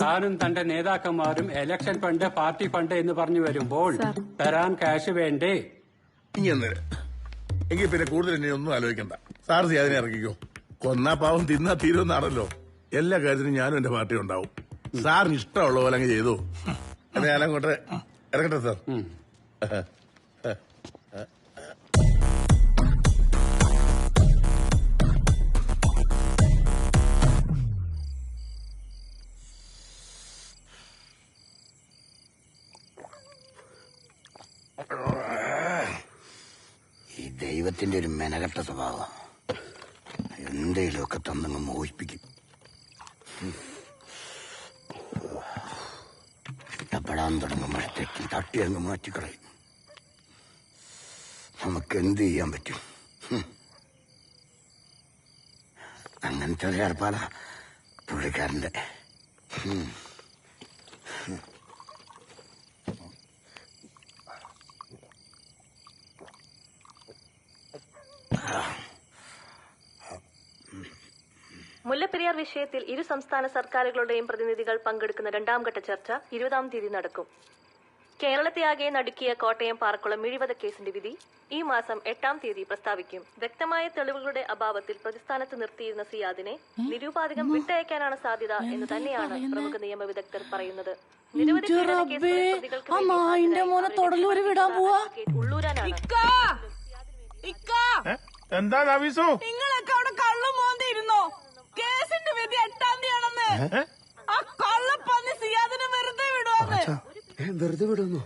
താനും തന്റെ നേതാക്കന്മാരും ഇലക്ഷൻ ഫണ്ട് പാർട്ടി ഫണ്ട് എന്ന് പറഞ്ഞു വരുമ്പോൾ തരാൻ ക്യാഷ് വേണ്ടേ? എങ്കിൽ പിന്നെ കൂടുതൽ എന്നെ ഒന്നും ആലോചിക്കണ്ട. സാർ അതിനെ ഇറക്കിക്കോ. കൊന്നാ പാവം തിന്നാ തീരുമെന്നാണല്ലോ. എല്ലാ കാര്യത്തിനും ഞാനും എന്റെ പാർട്ടി ഉണ്ടാവും. സാറിന് ഇഷ്ടമുള്ള പോലെ അങ്ങ് ചെയ്തു. ഞാനങ്ങോട്ട് ഇറങ്ങട്ടെ സാർ. ഈ ദൈവത്തിന്റെ ഒരു മെനകെട്ട സ്വഭാവം. എന്തേലുമൊക്കെ തന്നങ്ങ് മോഹിപ്പിക്കും. ഇഷ്ടപ്പെടാൻ തുടങ്ങുമ്പോഴത്തേക്ക് തട്ടിയങ്ങ് മാറ്റിക്കളയും. നമുക്ക് എന്ത് ചെയ്യാൻ പറ്റും? അങ്ങനത്തെ ഒരു ഏർപ്പാടാ പുള്ളിക്കാരന്റെ. മുല്ലപ്പെരിയാർ വിഷയത്തിൽ ഇരു സംസ്ഥാന സർക്കാരുകളുടെയും പ്രതിനിധികൾ പങ്കെടുക്കുന്ന രണ്ടാംഘട്ട ചർച്ച 20-ാം തീയതി നടക്കും. കേരളത്തെ ആകെ നടുക്കിയ കോട്ടയം പാറക്കുളം മിഴിവധ കേസിന്റെ വിധി ഈ മാസം 8-ാം തീയതി പ്രസ്താവിക്കും. വ്യക്തമായ തെളിവുകളുടെ അഭാവത്തിൽ പ്രതിസ്ഥാനത്ത് നിർത്തിയിരുന്ന സിയാദിനെ നിരൂപാധികം വിട്ടയക്കാനാണ് സാധ്യത എന്ന് തന്നെയാണ് പ്രമുഖ നിയമ വിദഗ്ധർ പറയുന്നത്. നിരവധി ഉള്ളൂരാനാണ്. എന്താ നിങ്ങളൊക്കെ അവിടെ കള്ളും മോന്തിയിരുന്നോ? കേസിന്റെ വിധി 8-ാം തീയതിയാണെന്ന്. ആ കള്ളപ്പന്നി സിയാദിനെ വെറുതെ വിടുവാന്ന്. വെറുതെ വിടുന്നു.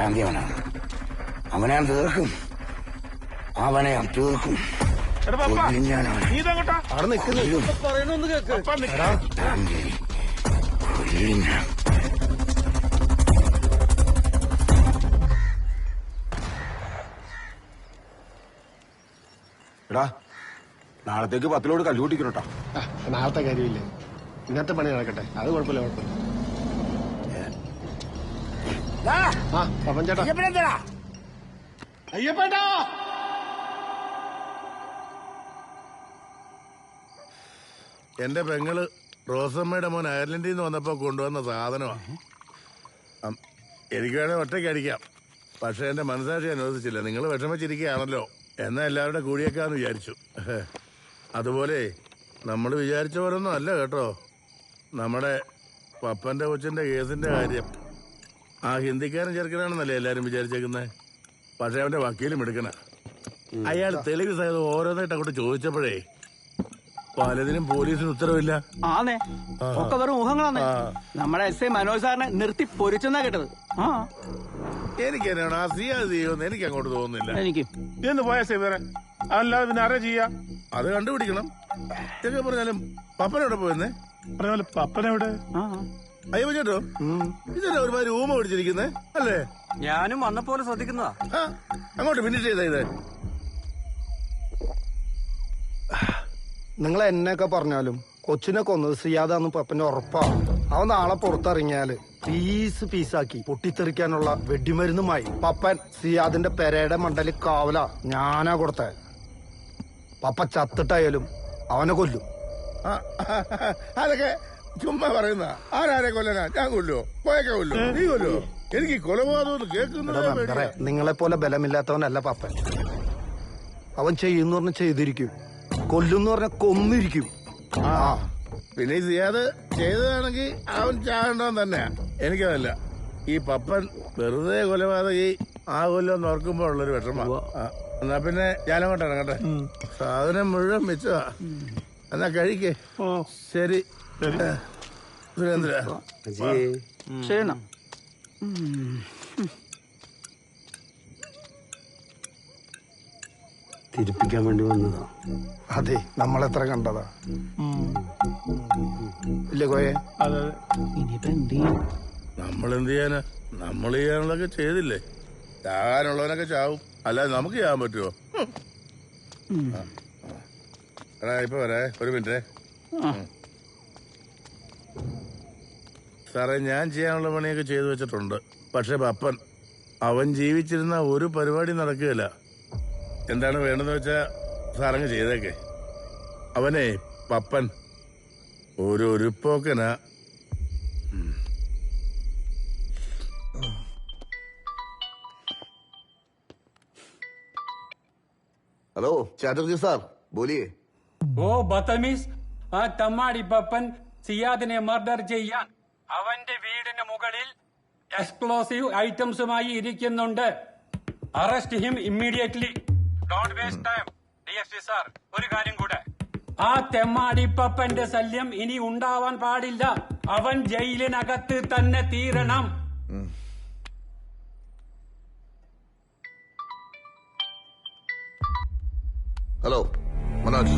8-ാം തീയതി അവനെ ഞാൻ തീർക്കും. അവനെ ഞാൻ തീർക്കും. എടാ, നാളത്തേക്ക് 10 ലോഡ് കല്ലു കൂട്ടിക്കണോട്ടാ. നാളത്തെ കാര്യമില്ലേ, ഇന്നത്തെ പണി നടക്കട്ടെ. അത് കുഴപ്പമില്ല, കുഴപ്പമില്ല. പപ്പൻ ചേട്ടാ, അയ്യപ്പേട്ടാ, എന്റെ പെങ്ങള് റോസമ്മയുടെ മോൻ അയർലൻഡിൽ നിന്ന് വന്നപ്പോ കൊണ്ടുവന്ന സാധനമാണ്. എനിക്ക് വേണേ ഒറ്റയ്ക്ക് അടിക്കാം, പക്ഷെ എന്റെ മനസ്സാക്ഷി അനുവദിച്ചില്ല. നിങ്ങൾ വിഷമിച്ചിരിക്കുകയാണല്ലോ, എന്നാ എല്ലാവരുടെ കൂടിയേക്കാന്ന് വിചാരിച്ചു. അതുപോലെ നമ്മൾ വിചാരിച്ച പോലൊന്നും അല്ല കേട്ടോ. നമ്മുടെ പപ്പന്റെ കൊച്ചിന്റെ കേസിന്റെ കാര്യം ആ ഹിന്ദിക്കാരൻ ചെറുക്കനാണെന്നല്ലേ എല്ലാരും വിചാരിച്ചേക്കുന്നത്. പക്ഷെ അവന്റെ വക്കീലും എടുക്കണ. അയാൾ തെളിവ് സഹിതം ഓരോന്നായിട്ട് അങ്ങോട്ട് ചോദിച്ചപ്പോഴേ പലതിനും പോലീസിന് ഉത്തരവില്ല. ആന്നേ, ഒക്കെ വെറും ഊഹങ്ങളാണ്. നമ്മുടെ എസ് ഐ മനോജ് സാറിനെ നിർത്തി പൊരിച്ചെന്നാ കേട്ടത്. എനിക്ക് തന്നെയാണ് ആ സിയാദ് ചെയ്യുമെന്ന് എനിക്ക് അങ്ങോട്ട് തോന്നുന്നില്ല. എനിക്ക് എന്ന് പോയാ സേവരെ, അല്ലാതെ പിന്നെ ആരാ ചെയ്യാ? അത് കണ്ടുപിടിക്കണം. ഇതൊക്കെ പറഞ്ഞാലും പപ്പനെവിടെ പോയെന്നേ? പറഞ്ഞ പപ്പനെവിടെ? അയ്യോ ചേട്ടോ, ഇതല്ലേ ഒരുമാതിരി ഊമ പിടിച്ചിരിക്കുന്നേ അല്ലേ? ഞാനും വന്നപ്പോലെ ശ്രദ്ധിക്കുന്നതാ. അങ്ങോട്ട് ഫിനിഷ് ചെയ്ത ഇത്. നിങ്ങൾ എന്നെയൊക്കെ പറഞ്ഞാലും കൊച്ചിനെ കൊന്നത് സിയാദാന്ന് പപ്പന്റെ ഉറപ്പാ. അവൻ നാളെ പുറത്തിറങ്ങിയാല് പീസാക്കി പൊട്ടിത്തെറിക്കാനുള്ള വെടിമരുന്നുമായി പപ്പൻ സിയാദിന്റെ പെരയുടെ മണ്ടലിൽ കാവല ഞാനാ കൊടുത്തേ. പപ്പ ചത്തിട്ടായാലും അവനെ കൊല്ലും. അതൊക്കെ ചുമ്മാ പറയുന്ന. ആരാരെ കൊല്ലനാ? ഞാൻ കൊല്ലുവോ? പോയൊക്കെ കൊല്ലോ? നീ കൊല്ലുവോ? എനിക്ക് കൊലപാതകം കേൾക്കുന്നത്. നിങ്ങളെ പോലെ ബലമില്ലാത്തവനല്ല പപ്പൻ. അവൻ ചെയ്യുന്ന പറഞ്ഞ ചെയ്തിരിക്കും, കൊല്ലുന്ന് പറഞ്ഞ കൊന്നിരിക്കും. പിന്നെ ഈ സിയാദ് ചെയ്തതാണെങ്കിൽ അവൻ ചാകേണ്ടവൻ തന്നെയാ. എനിക്കതല്ല, ഈ പപ്പൻ വെറുതെ കൊലപാതകി ആ കൊല്ലം ഓർക്കുമ്പോ ഉള്ളൊരു വിഷമ. എന്നാ പിന്നെ ഞാനങ്ങോട്ട് ഇറങ്ങട്ടെ. സാധനം മുഴുവൻ വെച്ചതാ. എന്നാ കഴിക്കേ. ശരി സുരേന്ദ്ര. ചെയ്യണം. തിരിപ്പിക്കാൻ വേണ്ടി വന്നതാ. അതെ, നമ്മളെത്ര കണ്ടതാ ഇല്ലേ കോയെ? ഇനിയിപ്പോ എന്ത് ചെയ്യും? നമ്മളെന്ത് ചെയ്യാനാ? നമ്മൾ ചെയ്യാനുള്ളതൊക്കെ ചെയ്തില്ലേ? ചാകാനുള്ളവനൊക്കെ ചാവും, അല്ലാതെ നമുക്ക് ചെയ്യാൻ പറ്റുമോ? എടാ ഇപ്പൊ വരേ, ഒരു മിനിറ്റേ. സാറേ, ഞാൻ ചെയ്യാനുള്ള പണിയൊക്കെ ചെയ്തു വെച്ചിട്ടുണ്ട്. പക്ഷെ പപ്പൻ അവൻ ജീവിച്ചിരുന്ന ഒരു പരിപാടി നടക്കുകയില്ല. എന്താണ് വേണമെന്ന് വെച്ചാ സാറങ്ങ് ചെയ്തേക്കെ. അവനെ പപ്പൻ ഒരു ഉരുപ്പോക്കനാ. ഹലോ ചാറ്റർജി സാർ ബോലിയേ. ഓ ബത്തമീസ്, ആ തമ്മാടിപ്പപ്പൻ സിയാദിനെ മർഡർ ചെയ്യാൻ അവന്റെ വീടിന് മുകളിൽ എക്സ്പ്ലോസീവ് ഐറ്റംസുമായി ഇരിക്കുന്നുണ്ട്. Arrest him immediately. Don't waste time. DSP sir, ഒരു കാര്യം കൂടെ, ആ തെമ്മാടിപ്പപ്പന്റെ ശല്യം ഇനി ഉണ്ടാവാൻ പാടില്ല. അവൻ ജയിലിനകത്ത് തന്നെ തീരണം. ഹലോ മനോജ്.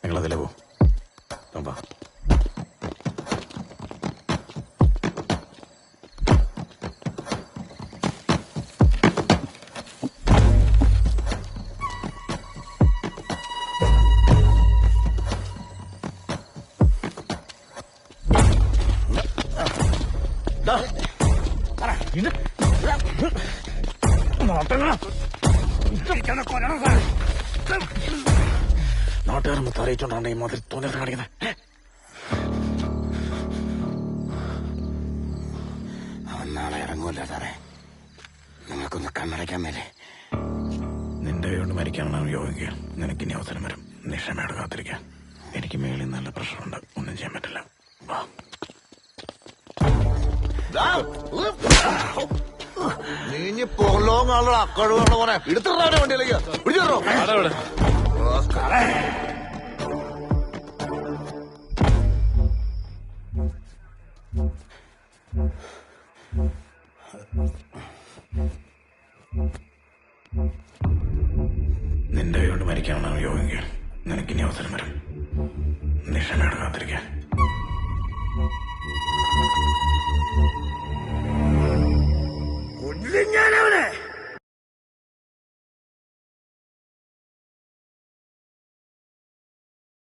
നിങ്ങളതിലെ പോ. നാട്ടുകാർ മൊത്തം അറിയിച്ചോണ്ടാണ് ഈ മാതിരി തോന്നി കാണിക്കുന്നത്. അവൻ നാളെ ഇറങ്ങൂല സാറേ. നിങ്ങൾക്കൊന്ന് കണ്ണടയ്ക്കാൻ മേലെ. നിന്റെ കൊണ്ട് മരിക്കാനാണ് യോഗിക്കുക. നിനക്കിനി അവസരം വരും. നിക്ഷമയോട് കാത്തിരിക്കാൻ. എനിക്ക് മേളിൽ നല്ല പ്രഷറുണ്ട്. ഒന്നും ചെയ്യാൻ പറ്റില്ല. വാ. നീ ഇനി പൊറലോങ്ങാളുടെ അക്കഴുള്ള പോലെ എടുത്തിട്ടാണ് വണ്ടിയിലേക്ക് പിടിച്ചോ. നിന്റെ കൊണ്ട് മരിക്കാനാണ് യോഗിക്കുക. നിനക്കിനി അവസരം വരും.